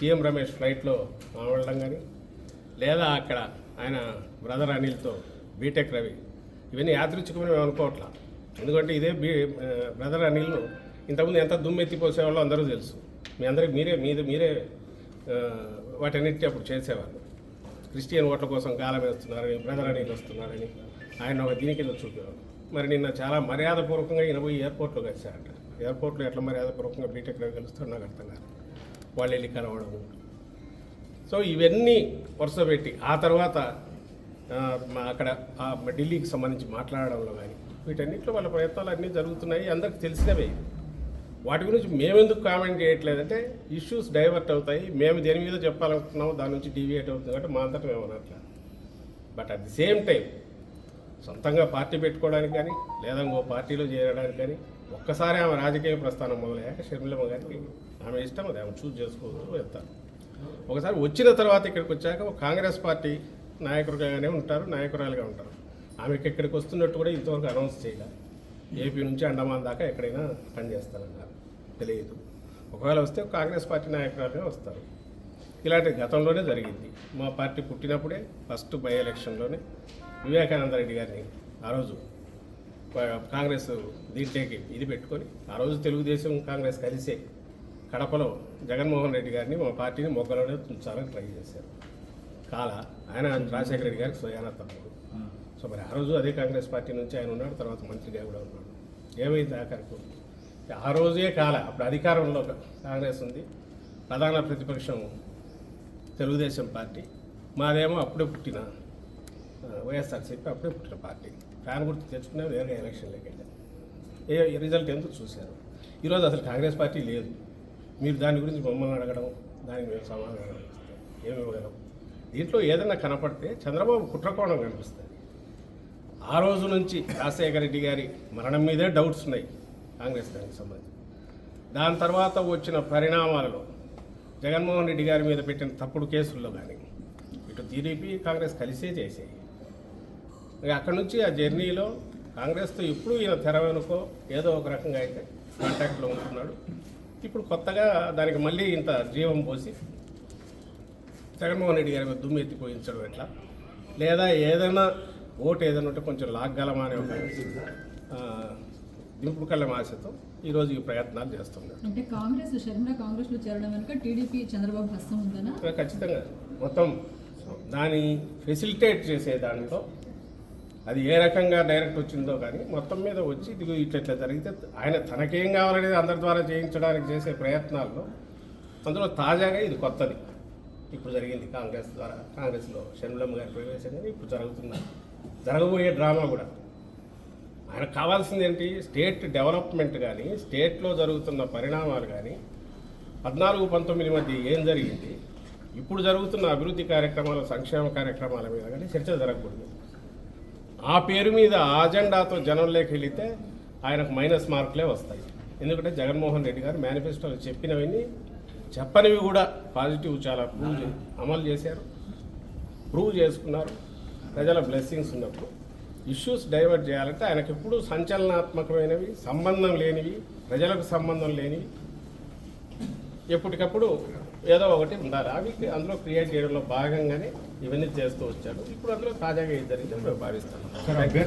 CM Ramesh ఫ్లైట్లో వెళ్ళడం కానీ, లేదా అక్కడ ఆయన బ్రదర్ అనిల్తో బీటెక్ రవి, ఇవన్నీ యాదృచ్ఛికమని మేము అనుకోవట్లా. ఎందుకంటే ఇదే బ్రదర్ అనిల్ను ఇంతకుముందు ఎంత దుమ్మెత్తిపోసేవాళ్ళో అందరూ తెలుసు. మీ అందరికి మీరే వాటన్నిటి అప్పుడు చేసేవాళ్ళు. క్రిస్టియన్ ఓట్ల కోసం గాలం వేస్తున్నారని, బ్రదర్ అనిల్ వస్తున్నారని ఆయన ఒక దీని కింద చూపేవారు. మరి నిన్న చాలా మర్యాదపూర్వకంగా ఈయన పోయి ఎయిర్పోర్ట్లో కలిశారంట. ఎయిర్పోర్ట్లో ఎట్లా మర్యాదపూర్వకంగా బీటెక్ రవి కలుస్తారో నాకు అర్థం కాదు. వాళ్ళు వెళ్ళి కలవడము. సో ఇవన్నీ వరుసపెట్టి ఆ తర్వాత అక్కడ ఢిల్లీకి సంబంధించి మాట్లాడడంలో కానీ వీటన్నిటిలో వాళ్ళ ప్రయత్నాలు అన్నీ జరుగుతున్నాయి, అందరికి తెలిసినవే. వాటి గురించి మేమెందుకు కామెంట్ చేయట్లేదంటే ఇష్యూస్ డైవర్ట్ అవుతాయి, మేము దేని మీద చెప్పాలనుకుంటున్నామో దాని నుంచి డీవియేట్ అవుతుంది కాబట్టి మా అంతటా మేము అనట్లా. But at the same time సొంతంగా పార్టీ పెట్టుకోవడానికి కానీ లేదా ఇంకో పార్టీలో చేరడానికి కానీ ఒక్కసారి ఆమె రాజకీయ ప్రస్థానం మొదలయ్యాక షర్మిలమ్మ గారికి ఆమె ఇష్టం, అది ఆమె చూజ్ చేసుకోవచ్చు వెళ్తారు. ఒకసారి వచ్చిన తర్వాత ఇక్కడికి వచ్చాక ఒక కాంగ్రెస్ పార్టీ నాయకులుగానే ఉంటారు, నాయకురాలుగా ఉంటారు. ఆమెకి ఇక్కడికి వస్తున్నట్టు కూడా ఇంతవరకు అనౌన్స్ చేయాలి. ఏపీ నుంచి అండమాన్ దాకా ఎక్కడైనా పనిచేస్తారన్నారు, తెలియదు. ఒకవేళ వస్తే కాంగ్రెస్ పార్టీ నాయకురాలుగా వస్తారు. ఇలాంటి గతంలోనే జరిగింది. మా పార్టీ పుట్టినప్పుడే ఫస్ట్ బై ఎలక్షన్లోనే వివేకానంద రెడ్డి గారిని ఆ రోజు కాంగ్రెస్ దీంట్లోకి ఇది పెట్టుకొని ఆ రోజు తెలుగుదేశం కాంగ్రెస్ కలిసే కడపలో జగన్మోహన్ రెడ్డి గారిని మా పార్టీని మొగ్గలోనే ఉంచాలని ట్రై చేశారు. ఆయన రాజశేఖర రెడ్డి గారికి స్వయానా తమ్ముడు. సో మరి ఆ రోజు అదే కాంగ్రెస్ పార్టీ నుంచి ఆయన ఉన్నాడు, తర్వాత మంత్రిగా కూడా ఉన్నాడు. ఏమైంది ఆఖరికి ఆ రోజే అప్పుడు అధికారంలో కాంగ్రెస్ ఉంది, ప్రధాన ప్రతిపక్షం తెలుగుదేశం పార్టీ, మాదేమో అప్పుడే పుట్టిన వైఎస్ఆర్సీపీ అప్పుడే పుట్టిన పార్టీ. ఫ్యాన్ గుర్తు తెచ్చుకునే వేరే ఎలక్షన్లోకి వెళ్ళాం. రిజల్ట్ ఎందుకు చూశారు. ఈరోజు అసలు కాంగ్రెస్ పార్టీ లేదు. మీరు దాని గురించి మమ్మల్ని అడగడం, దానికి మేము సమాధానం ఇస్తాం, ఏమి ఇవ్వగలం. దీంట్లో ఏదైనా కనపడితే చంద్రబాబు కుట్రకోణం కనిపిస్తుంది. ఆ రోజు నుంచి రాజశేఖర రెడ్డి గారి మరణం మీదే డౌట్స్ ఉన్నాయి కాంగ్రెస్ దానికి సంబంధించి. దాని తర్వాత వచ్చిన పరిణామాలలో జగన్మోహన్ రెడ్డి గారి మీద పెట్టిన తప్పుడు కేసుల్లో కానీ ఇటు టీడీపీ కాంగ్రెస్ కలిసే చేసాయి. అక్కడి నుంచి ఆ జర్నీలో కాంగ్రెస్తో ఇప్పుడు ఈయన తెర వెనుకో ఏదో ఒక రకంగా అయితే కాంటాక్ట్లో ఉంటున్నాడు. ఇప్పుడు కొత్తగా దానికి మళ్ళీ ఇంత జీవం పోసి జగన్మోహన్ రెడ్డి గారి మీద దుమ్ము ఎత్తిపోయించడం ఎట్లా, లేదా ఏదైనా ఓటు ఏదైనా ఉంటే కొంచెం లాగ్గలమా అనే ఒక దింపుడు కళ్ళ ఆశతో ఈరోజు ఈ ప్రయత్నాలు చేస్తున్నారు. అంటే కాంగ్రెస్లో చేరడం వెనుక టీడీపీ చంద్రబాబు హస్తం ఉందనా? ఖచ్చితంగా మొత్తం దాన్ని ఫెసిలిటేట్ చేసే దాంట్లో అది ఏ రకంగా డైరెక్ట్ వచ్చిందో కానీ మొత్తం మీద వచ్చి ఇది ఇట్లా జరిగితే ఆయన తనకేం కావాలనేది అందరి ద్వారా చేయించడానికి చేసే ప్రయత్నాల్లో అందులో తాజాగా ఇది కొత్తది ఇప్పుడు జరిగింది. కాంగ్రెస్లో షర్మిలమ్మ గారి ప్రవేశం కానీ ఇప్పుడు జరగబోయే డ్రామా కూడా. ఆయనకు కావాల్సింది ఏంటి, స్టేట్ డెవలప్మెంట్ కానీ స్టేట్లో జరుగుతున్న పరిణామాలు కానీ 14-19 మధ్య ఏం జరిగింది, ఇప్పుడు జరుగుతున్న అభివృద్ధి కార్యక్రమాలు సంక్షేమ కార్యక్రమాల మీద కానీ చర్చ జరగకూడదు. ఆ పేరు మీద ఆ అజెండాతో జనంలోకి వెళితే ఆయనకు మైనస్ మార్కులే వస్తాయి. ఎందుకంటే జగన్మోహన్ రెడ్డి గారు మేనిఫెస్టోలో చెప్పినవన్నీ చెప్పనివి కూడా పాజిటివ్ చాలా అమలు చేశారు, ప్రూవ్ చేసుకున్నారు. ప్రజల బ్లెస్సింగ్స్ ఉన్నప్పుడు ఇష్యూస్ డైవర్ట్ చేయాలంటే ఆయనకు ఎప్పుడు సంచలనాత్మకమైనవి, సంబంధం లేనివి, ప్రజలకు సంబంధం లేనివి ఎప్పటికప్పుడు ఏదో ఒకటి ఉండాలి. అవి అందులో క్రియేట్ చేయడంలో భాగంగానే ఇవన్నీ చేస్తూ వచ్చాడు. ఇప్పుడు అందులో తాజాగా ఏం జరిగిందో మేము భావిస్తాం.